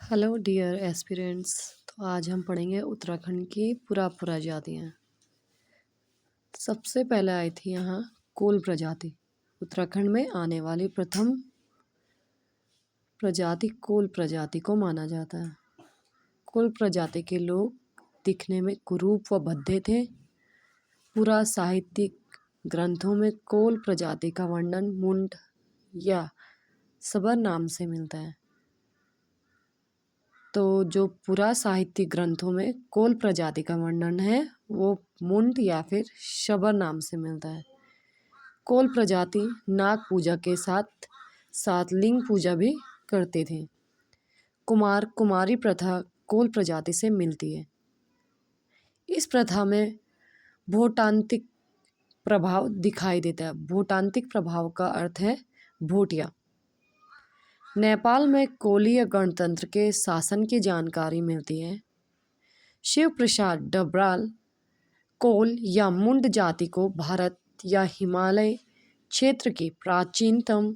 Hello dear aspirants. तो आज हम पढ़ेंगे उत्तराखंड की प्रजातियाँ। सबसे पहले आई थी यहाँ कोल प्रजाति। उत्तराखंड में आने वाली प्रथम प्रजाति कोल प्रजाति को माना जाता है। कोल प्रजाति के लोग दिखने में कुरूप व भद्दे थे। पूरा साहित्यिक ग्रंथों में कोल प्रजाति का वर्णन मुंड या सबर नाम से मिलता है। तो जो पूरा साहित्यिक ग्रंथों में कोल प्रजाति का वर्णन है वो मुंड या फिर शबर नाम से मिलता है। कोल प्रजाति नाग पूजा के साथ साथ लिंग पूजा भी करते थे। कुमार कुमारी प्रथा कोल प्रजाति से मिलती है। इस प्रथा में भूतांत्रिक प्रभाव दिखाई देता है। भूतांत्रिक प्रभाव का अर्थ है भूटिया। नेपाल में कोलीय गणतंत्र के शासन की जानकारी मिलती है। शिव प्रसाद डबराल कोल या मुंड जाति को भारत या हिमालय क्षेत्र की प्राचीनतम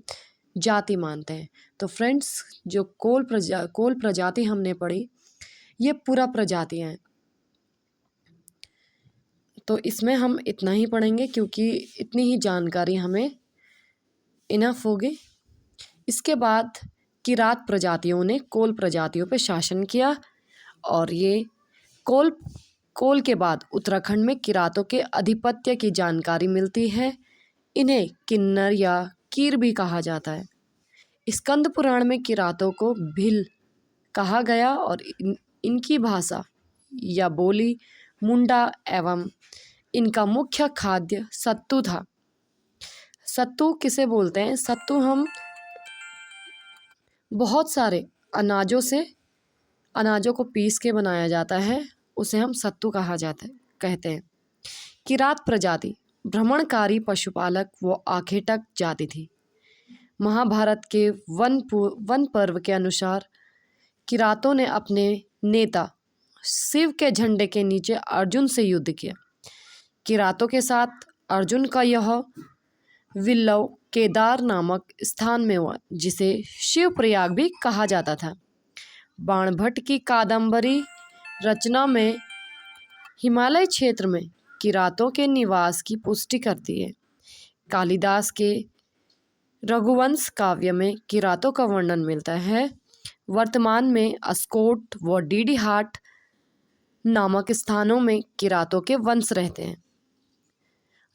जाति मानते हैं। तो फ्रेंड्स, जो कोल प्रजाति हमने पढ़ी, ये पूरा प्रजातियाँ हैं। तो इसमें हम इतना ही पढ़ेंगे क्योंकि इतनी ही जानकारी हमें इनफ होगी। इसके बाद किरात प्रजातियों ने कोल प्रजातियों पर शासन किया और ये कोल के बाद उत्तराखंड में किरातों के आधिपत्य की जानकारी मिलती है। इन्हें किन्नर या कीर भी कहा जाता है। स्कंद पुराण में किरातों को भिल कहा गया और इनकी भाषा या बोली मुंडा एवं इनका मुख्य खाद्य सत्तू था। सत्तू किसे बोलते हैं? सत्तू हम बहुत सारे अनाजों को पीस के बनाया जाता है, उसे हम सत्तू कहते हैं। किरात प्रजाति भ्रमणकारी पशुपालक व आखेटक जाति थी। महाभारत के वन पर्व के अनुसार किरातों ने अपने नेता शिव के झंडे के नीचे अर्जुन से युद्ध किया। किरातों के साथ अर्जुन का यह विल्लव केदार नामक स्थान में हुआ, जिसे शिवप्रयाग भी कहा जाता था। बाणभट्ट की कादंबरी रचना में हिमालय क्षेत्र में किरातों के निवास की पुष्टि करती है। कालिदास के रघुवंश काव्य में किरातों का वर्णन मिलता है। वर्तमान में अस्कोट व डीडीहाट नामक स्थानों में किरातों के वंश रहते हैं।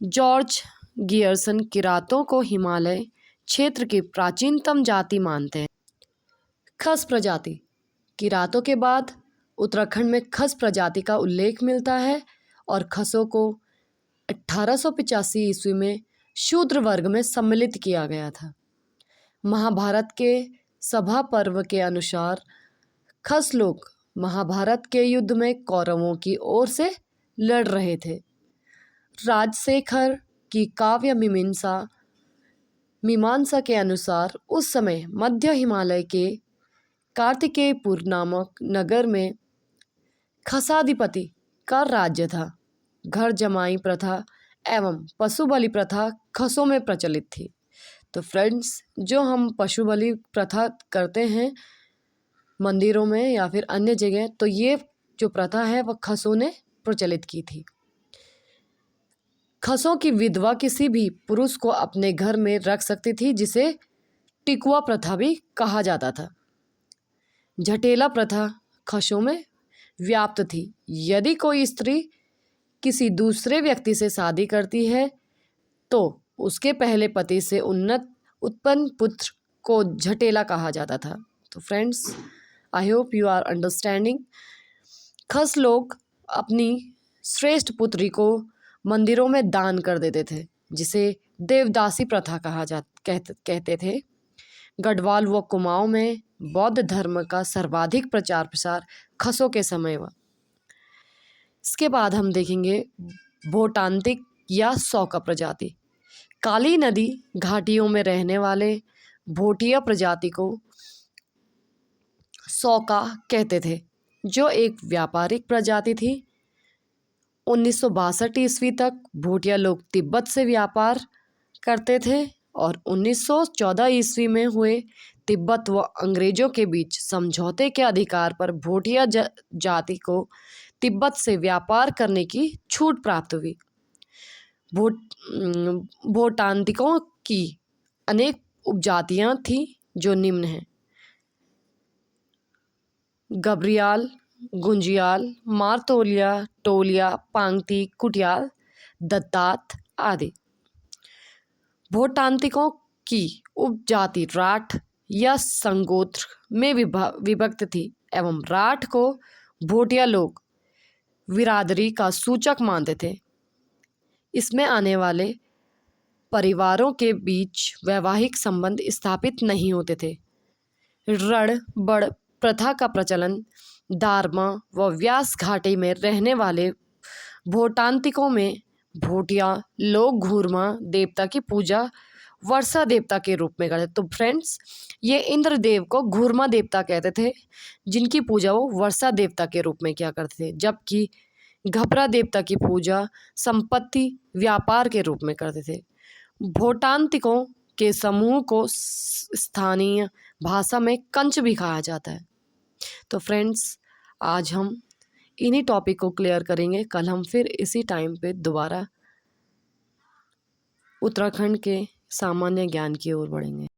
जॉर्ज गियर्सन किरातों को हिमालय क्षेत्र की प्राचीनतम जाति मानते हैं। खस प्रजाति किरातों के बाद उत्तराखंड में खस प्रजाति का उल्लेख मिलता है और खसों को 1885 ईस्वी में शूद्र वर्ग में सम्मिलित किया गया था। महाभारत के सभा पर्व के अनुसार खस लोग महाभारत के युद्ध में कौरवों की ओर से लड़ रहे थे। राजशेखर की काव्य मीमांसा के अनुसार उस समय मध्य हिमालय के कार्तिकेयपुर नामक नगर में खसाधिपति का राज्य था। घर जमाई प्रथा एवं पशु बलि प्रथा खसों में प्रचलित थी। तो फ्रेंड्स, जो हम पशु बलि प्रथा करते हैं मंदिरों में या फिर अन्य जगह, तो ये जो प्रथा है वह खसों ने प्रचलित की थी। खसों की विधवा किसी भी पुरुष को अपने घर में रख सकती थी, जिसे टिकुआ प्रथा भी कहा जाता था। झटेला प्रथा खसों में व्याप्त थी। यदि कोई स्त्री किसी दूसरे व्यक्ति से शादी करती है तो उसके पहले पति से उत्पन्न पुत्र को झटेला कहा जाता था। तो friends, I hope you are understanding. खस लोग अपनी श्रेष्ठ पुत्री को मंदिरों में दान कर देते थे, जिसे देवदासी प्रथा कहते थे। गढ़वाल व कुमाऊं में बौद्ध धर्म का सर्वाधिक प्रचार प्रसार खसों के समय हुआ। इसके बाद हम देखेंगे भूटांतिक या सौका प्रजाति। काली नदी घाटियों में रहने वाले भोटिया प्रजाति को सौका कहते थे, जो एक व्यापारिक प्रजाति थी। 1962 ईस्वी तक भूटिया लोग तिब्बत से व्यापार करते थे और 1914 ईस्वी में हुए तिब्बत व अंग्रेजों के बीच समझौते के अधिकार पर भोटिया जाति को तिब्बत से व्यापार करने की छूट प्राप्त हुई। भोटांतिकों की अनेक उपजातियां थीं जो निम्न हैं: गब्रियाल, गुंजियाल, मारतोलिया, टोलिया, पांगती, कुटियाल, दत्तात आदि। भोटांतिकों की उपजाति राठ या संगोत्र में विभक्त थी एवं राठ को भोटिया लोग बिरादरी का सूचक मानते थे। इसमें आने वाले परिवारों के बीच वैवाहिक संबंध स्थापित नहीं होते थे। रण बड़ प्रथा का प्रचलन दारमा व व्यास घाटी में रहने वाले भोटांतिकों में भोटिया लोग घूरमा देवता की पूजा वर्षा देवता के रूप में करते। तो फ्रेंड्स, ये इंद्रदेव को घूरमा देवता कहते थे, जिनकी पूजा वो वर्षा देवता के रूप में किया करते थे, जबकि घबरा देवता की पूजा संपत्ति व्यापार के रूप में करते थे। भोटांतिकों के समूह को स्थानीय भाषा में कंच भी कहा जाता है। तो फ्रेंड्स, आज हम इन्हीं टॉपिक को क्लियर करेंगे। कल हम फिर इसी टाइम पे दोबारा उत्तराखंड के सामान्य ज्ञान की ओर बढ़ेंगे।